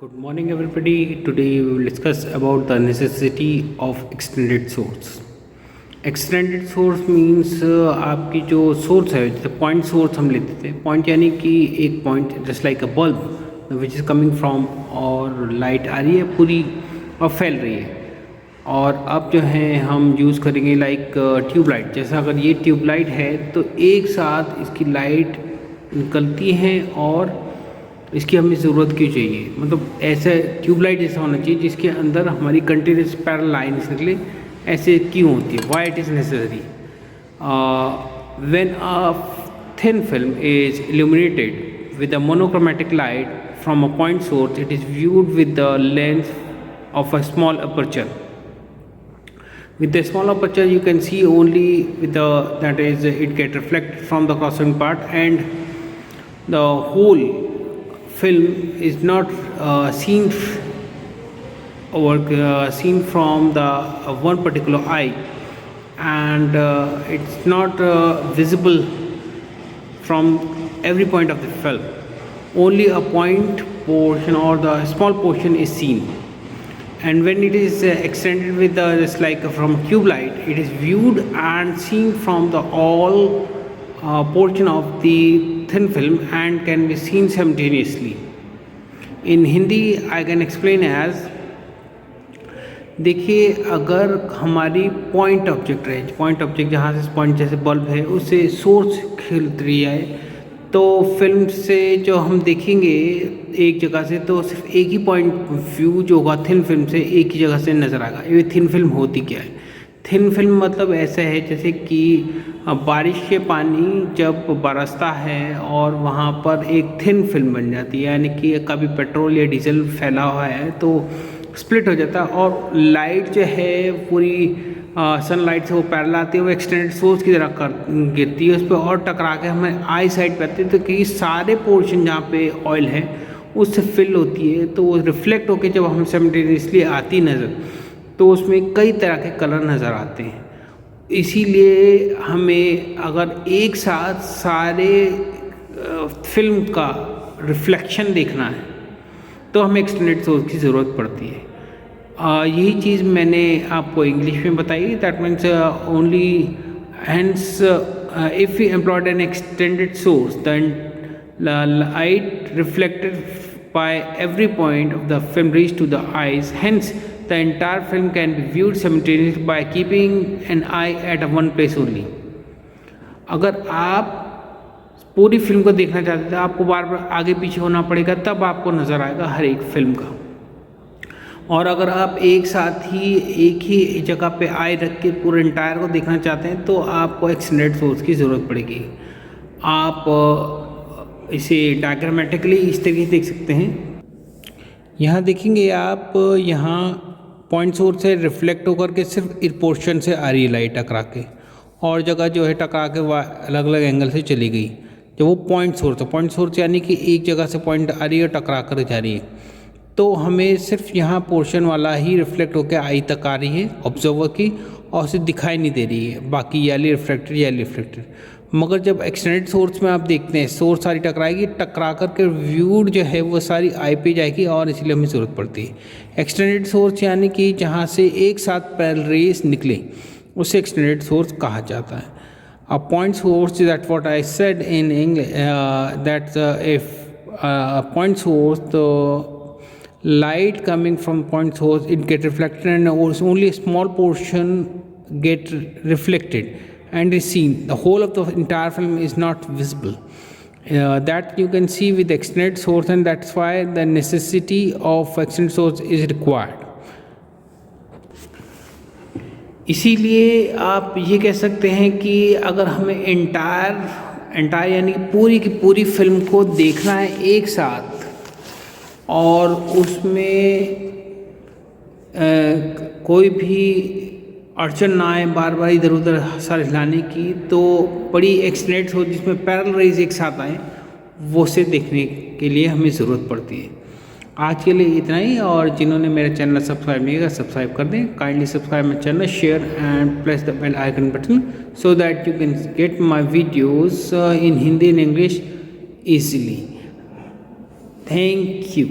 Good morning, everybody. Today we will discuss about the necessity of extended source. Extended source means आपकी जो source है, जैसे point source हम लेते थे. पॉइंट यानी कि एक point just like a bulb which is coming from, और लाइट आ रही है पूरी और फैल रही है. और अब जो है हम यूज़ करेंगे लाइक ट्यूबलाइट. जैसा अगर ये ट्यूबलाइट है तो एक साथ इसकी लाइट निकलती है और इसकी हमें ज़रूरत क्यों चाहिए. मतलब ऐसा ट्यूबलाइट जैसा होना चाहिए जिसके अंदर हमारी कंटिन्यूस पैरेलल लाइन्स निकले. ऐसे क्यों होती है, why it is necessary. When a thin film is illuminated with a monochromatic light from a point source, it is viewed with the lens of a small aperture. With the small aperture you can see only with the, that is, it get reflected from the crossing part, and the whole film is not seen from the one particular eye, and it's not visible from every point of the film. Only a point portion or the small portion is seen. And when it is extended with the, just like from tube light, it is viewed and seen from the all portion of the thin film and can be seen simultaneously. In Hindi I can explain as, देखिए अगर हमारी point object रहे, point object जहाँ से point जैसे bulb है उससे source खिल रही है, तो फिल्म से जो हम देखेंगे एक जगह से तो सिर्फ एक ही पॉइंट व्यू जो होगा थिन फिल्म से एक ही जगह से नज़र आएगा. ये थिन फिल्म होती क्या है. थिन फिल्म मतलब ऐसा है जैसे कि बारिश के पानी जब बरसता है और वहाँ पर एक थिन फिल्म बन जाती है, यानी कि कभी पेट्रोल या डीजल फैला हुआ है तो स्प्लिट हो जाता है और लाइट जो है पूरी सनलाइट से वो पैरेलल आती है, वो एक्सटेंडेड सोर्स की तरह गिरती है उस पर और टकरा के हमें आई साइड पे आती है. तो कि सारे पोर्शन जहाँ पे ऑयल है उससे फिल होती है, तो वो रिफ्लेक्ट होकर जब हम साइमल्टेनियसली आती नज़र तो उसमें कई तरह के कलर नज़र आते हैं. इसीलिए हमें अगर एक साथ सारे फिल्म का रिफ्लेक्शन देखना है तो हमें एक्सटेंडेड सोर्स की ज़रूरत पड़ती है. यही चीज़ मैंने आपको इंग्लिश में बताई. That means only hence if you employed an extended source than light reflected by every point of the film reach to the eyes. Hence the entire film can be viewed simultaneously by keeping an eye at one place only. अगर आप पूरी film को देखना चाहते हैं तो आपको बार बार आगे पीछे होना पड़ेगा, तब आपको नज़र आएगा हर एक फिल्म का. और अगर आप एक साथ ही एक ही जगह पे आई रख के पूरे इंटायर को देखना चाहते हैं तो आपको एक्सटेंडेड सोर्स की ज़रूरत पड़ेगी. आप इसे डायग्रामेटिकली इस तरीके से देख सकते हैं. यहाँ देखेंगे आप, यहाँ पॉइंट सोर्स से रिफ्लेक्ट होकर के सिर्फ इस पोर्शन से आ रही है लाइट टकरा के, और जगह जो है टकरा के अलग अलग एंगल से चली गई. जब वो पॉइंट सोर्स है, पॉइंट सोर्स यानी कि एक जगह से पॉइंट आ रही है और टकरा कर जा रही है, तो हमें सिर्फ यहाँ पोर्शन वाला ही रिफ्लेक्ट होकर आई तक आ रही है ऑब्जर्वर की, और उसे दिखाई नहीं दे रही है बाकी याली रिफ्लेक्टेड. मगर जब एक्सटेंडेड सोर्स में आप देखते हैं सोर्स सारी टकराएगी, टकरा करके व्यूड जो है वो सारी आई पे जाएगी, और इसलिए हमें ज़रूरत पड़ती है एक्सटेंडेड सोर्स, यानी कि जहाँ से एक साथ पैरेलल रेस निकले उसे एक्सटेंडेड सोर्स कहा जाता है. A point source that what I said in English, that's if point source the light coming from point source, it get reflected and only a small portion get reflected and is seen. The whole of the entire film is not visible. That you can see with extended source, and that's why the necessity of extended source is required. इसीलिए आप ये कह सकते हैं कि अगर हमें entire यानी पूरी की पूरी फिल्म को देखना है एक साथ और उसमें कोई भी अड़चन ना आए बार बार इधर उधर सर हिलाने की, तो बड़ी एक्सटेंडेड हो जिसमें पैरेलल रेज एक साथ आए, वो से देखने के लिए हमें ज़रूरत पड़ती है. आज के लिए इतना ही, और जिन्होंने मेरा चैनल सब्सक्राइब नहीं किया सब्सक्राइब कर दें. Kindly subscribe my channel, share and press the bell icon button so that you can get my videos in Hindi and English easily. Thank you.